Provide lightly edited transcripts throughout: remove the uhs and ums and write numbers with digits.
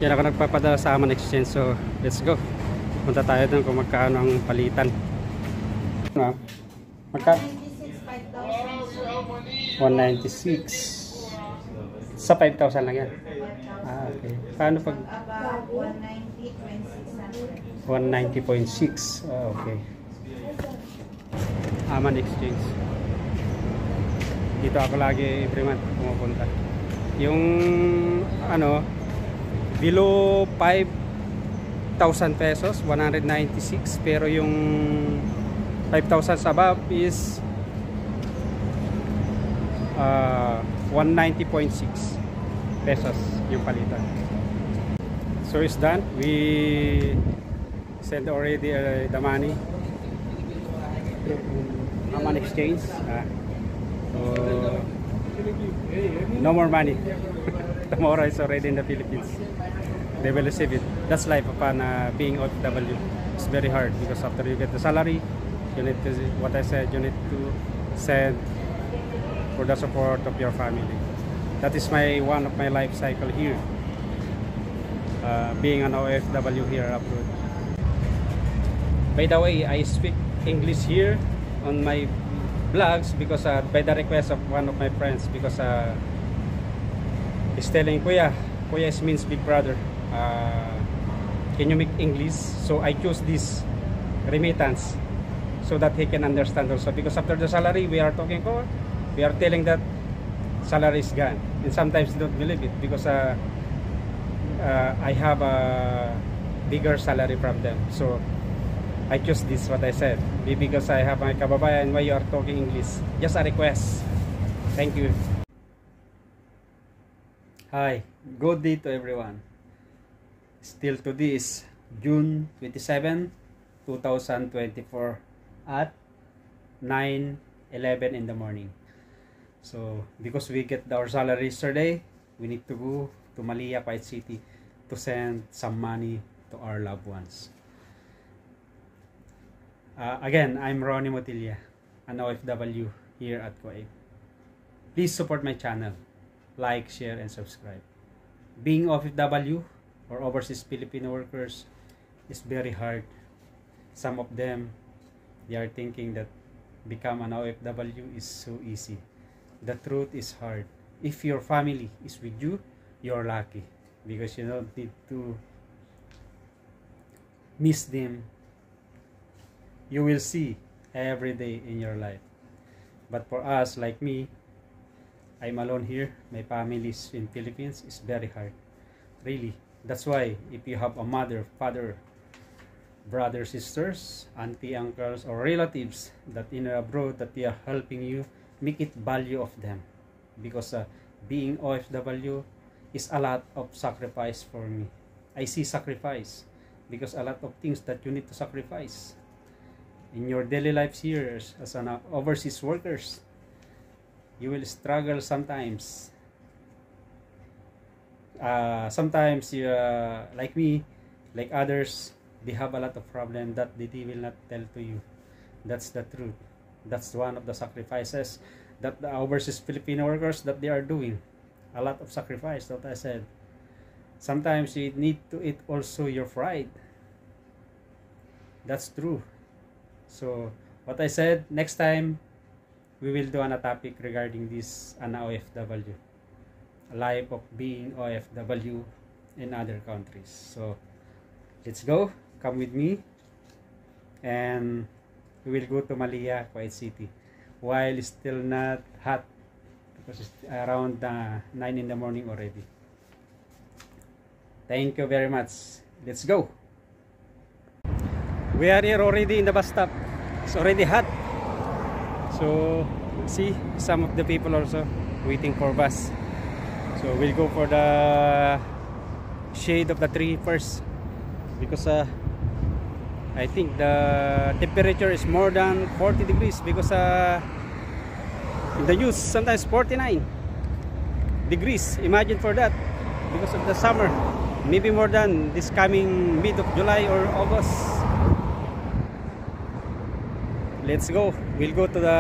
Yan ako nagpapadala sa Aman Exchange, so let's go. Punta tayo dun kung magkano ang palitan. Ano? Magka? 196. Sa 5,000 lang yan. Ah, okay. Paano pag? 190.6. Ah, okay. Aman Exchange. Dito ako lagi every month pumupunta. Yung ano, below 5,000 pesos, 196, pero yung 5,000 above is 190.6 pesos yung palitan. So it's done. We sent already the money. Aman Exchange. So no more money. Tomorrow is already in the Philippines. They will receive it. That's life upon being OFW. It's very hard because after you get the salary, you need to, what I said, you need to send for the support of your family. That is one of my life cycle here, being an OFW here abroad. By the way, I speak English here on my vlogs because by the request of one of my friends, because he's telling Kuya means big brother, can you make English? So I choose this remittance so that he can understand also, because after the salary we are talking about, we are telling that salary is gone, and sometimes they don't believe it because I have a bigger salary from them. So I choose this, what I said, maybe because I have my kababayan, why you are talking English. Just a request. Thank you. Hi, good day to everyone. Still today is June 27, 2024 at 9:11 in the morning. So because we get our salary yesterday, we need to go to Malia, Kuwait City to send some money to our loved ones. Again, I'm Ronnie Motilla, an OFW here at Kuwait. Please support my channel, like, share, and subscribe. Being OFW or overseas Filipino workers is very hard. Some of them, they are thinking that become an OFW is so easy. The truth is hard. If your family is with you, you're lucky because you don't need to miss them. You will see every day in your life. But for us, like me, I'm alone here. My family is in Philippines. It's very hard, really. That's why if you have a mother, father, brothers, sisters, auntie, uncles, or relatives that in abroad that they are helping you, make it value of them, because being OFW is a lot of sacrifice for me. I see sacrifice because a lot of things that you need to sacrifice in your daily lives here as an overseas workers. You will struggle sometimes. Sometimes you, like me, like others, they have a lot of problems that they will not tell to you. That's the truth. That's one of the sacrifices that the overseas Filipino workers that they are doing. A lot of sacrifice, that I said. Sometimes you need to eat also your pride. That's true. So what I said, next time we will do a topic regarding this an OFW, a life of being OFW in other countries. So let's go, come with me, and we will go to Malia, Kuwait City, while it's still not hot because it's around 9 in the morning already. Thank you very much. Let's go. We are here already in the bus stop. It's already hot. So see some of the people also waiting for bus. So we'll go for the shade of the tree first, because I think the temperature is more than 40 degrees, because in the news sometimes 49 degrees. Imagine for that, because of the summer. Maybe more than this coming mid of July or August. Let's go. We'll go to the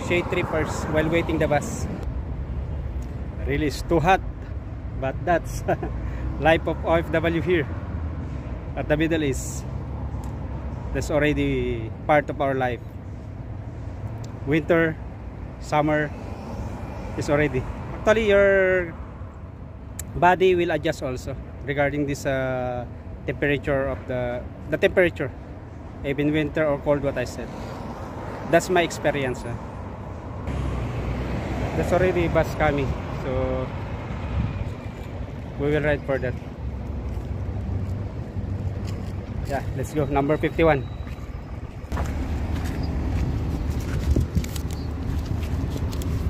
shade tree first while waiting the bus. Really, it's too hot, but that's life of OFW here at the Middle East. That's already part of our life. Winter, summer is already. Actually, your body will adjust also regarding this temperature of the temperature, even winter or cold. What I said. That's my experience. There's already bus coming, so we will ride for that. Yeah, let's go. Number 51.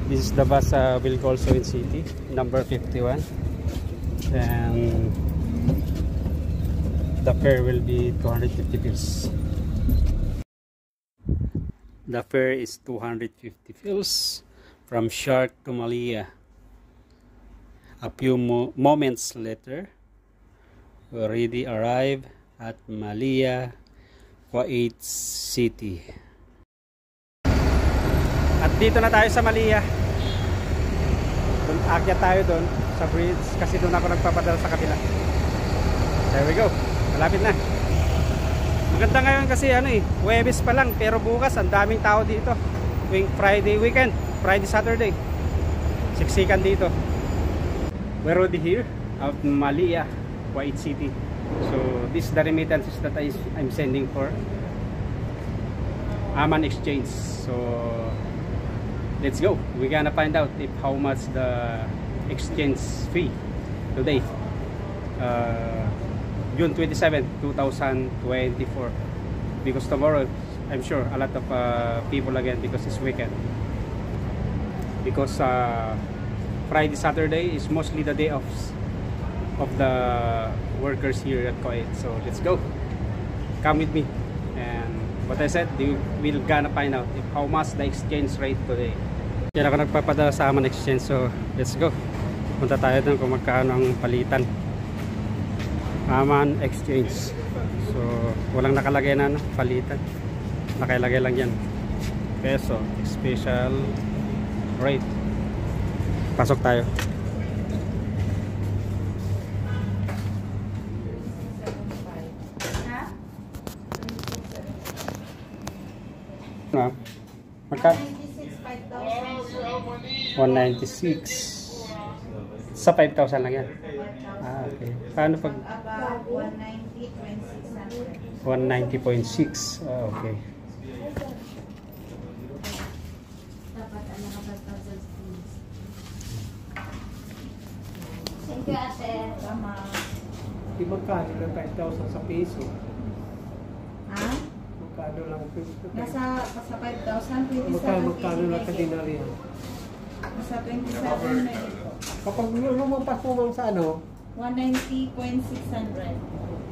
This is the bus will go also in city, number 51, and the fare will be 250 fils. The fare is 250 fils from Shark to Malia. A few moments later, we already arrived at Malia, Kuwait City. At dito na tayo sa Malia. Aakyat tayo doon sa bridge kasi doon ako nagpapadala sa kabila. There we go. Malapit na. Maganda ngayon kasi Huwebes pa lang, pero bukas ang daming tao dito. Friday weekend, Friday, Saturday. Siksikan dito. We're already here at Malia, Kuwait City. So this is the remittances that I'm sending for Amman Exchange. So let's go. We're gonna find out if how much the exchange fee today, June 27, 2024. Because tomorrow, I'm sure a lot of people again because it's weekend. Because Friday, Saturday is mostly the day of the workers here at Kuwait. So let's go. Come with me. And what I said, we're gonna find out if how much the exchange rate today. Yan ako nagpapadala sa Amman Exchange, so let's go. Punta tayo dun kung magkano ang palitan. Amman Exchange. So walang nakalagay na palitan. Nakalagay lang yan peso special rate. Pasok tayo. Magkano? 196 sa 5,000 lang yan. Okay. Paano pag 190.6? Okay. Thank you, ate. Tama. Di magkano lang 5,000 sa peso? Ha? Magkano lang peso? Nasa 5,000, 27 Magkano lang sa dinaryan? Nasa 27 na ito. Kapag lumampas mo lang sa 190.600.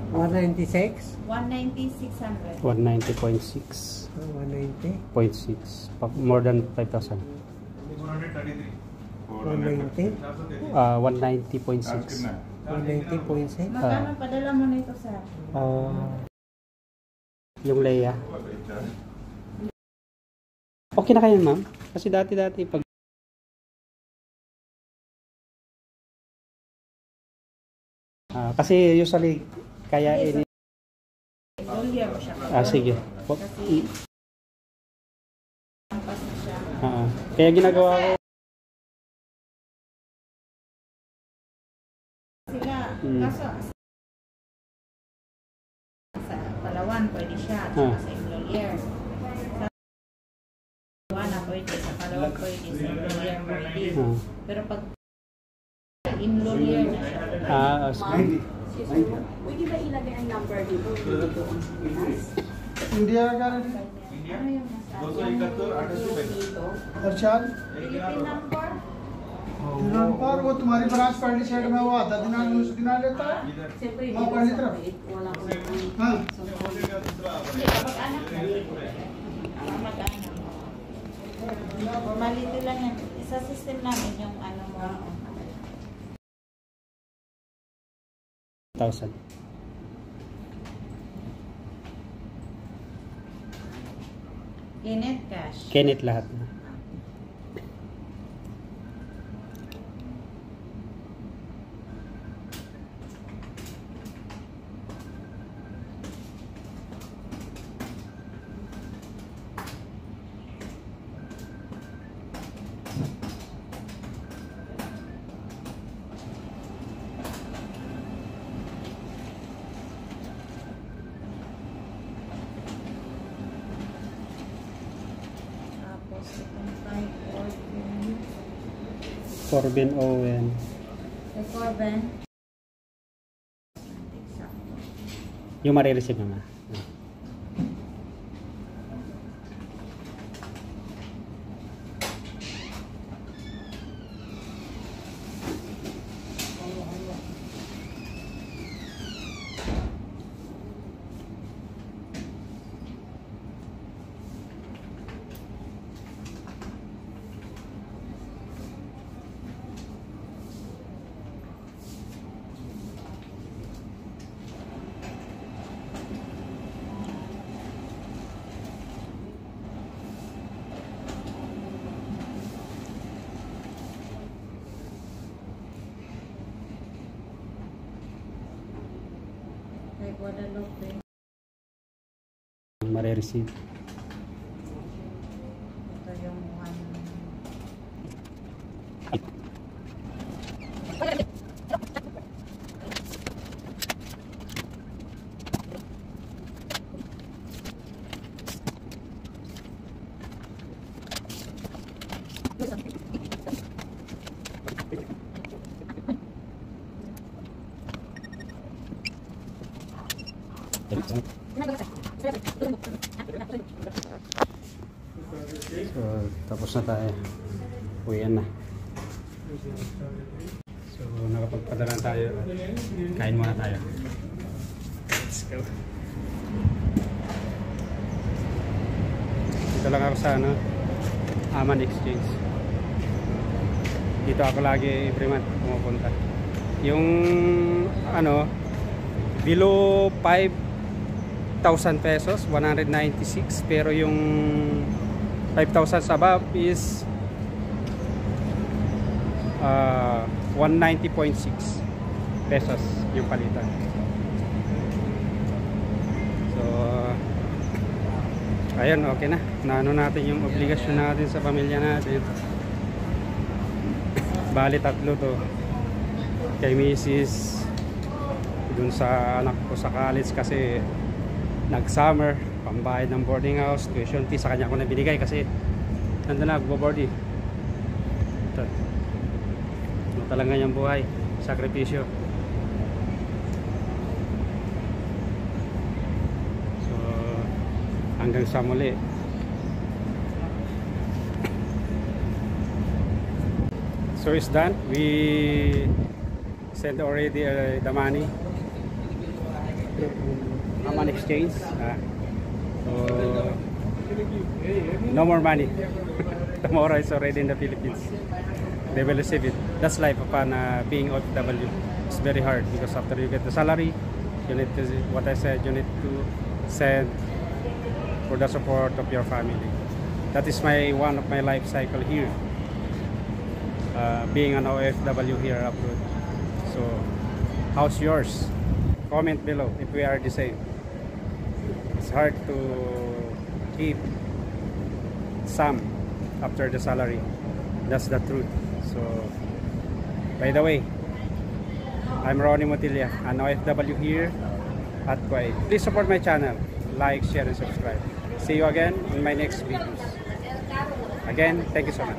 196? 190,600. 190.6. 190? 0.6. More than 5,000. 190? 190.6. 190.6? Magkano padala mo nito, sir? Yung Leia. Okay na kayo, ma'am? Kasi dati pag kasi usually kaya ini Earlier mo siya. sige. Kasi ampas na siya. Kaya ginagawa ko Sila, kaso sa Palawan pwede siya, at saka sa employer. Sa Palawan na pwede, sa Palawan pwede, sa employer pwede. Pero pag employer na siya. Pwede ba ilagay ang number dito? India का Ano yung nasa? Dito. Arshad Philippine number? और वो तुम्हारी ब्रांच पहली साइड में हुआ था दिनार दिनार लेता है Siyempre, हाँ पहली तरफ wala ko हाँ Hindi, kapag-anak na. Kapag-anak. Formality lang yan. Sa system namin yung ano mo. 1,000. Kinet cash. Kenneth lahat. Corbin Owen. Kay Corbin. Yung marireceive naman. Kay Guadalupe. Marireceive. Ito yung one. So, tapos na tayo. Uwian na. So, nakapagpadala tayo. Kain muna tayo. Let's go. Dito lang ako sa Aman Exchange. Dito ako lagi every month pumupunta. Yung below 5,000 pesos, 196, pero yung 5,000 sa above is 190.6 pesos yung palitan. So ayun, okay na. Naano natin yung obligasyon natin sa pamilya natin. Bali 3 to. Kay Mrs. dun sa anak ko sa college kasi nag-summer, pambayad ng boarding house, tuition fee, sa kanya ko na binigay kasi nandun na, nagbo-boarding. Ito talaga niyang buhay, sakripisyo. So hanggang sa muli. So it's done. We sent already the money. Aman Exchange. So no more money. Tomorrow is already in the Philippines. They will receive it. That's life upon being OFW. It's very hard because after you get the salary, you need to, what I said, you need to send for the support of your family. That is one of my life cycle here. Being an OFW here abroad. So how's yours? Comment below if we are the same. It's hard to keep some after the salary. That's the truth. So by the way, I'm Ronnie Motilia, an OFW here at Kuwait. Please support my channel, like, share and subscribe. See you again in my next videos. Again, thank you so much.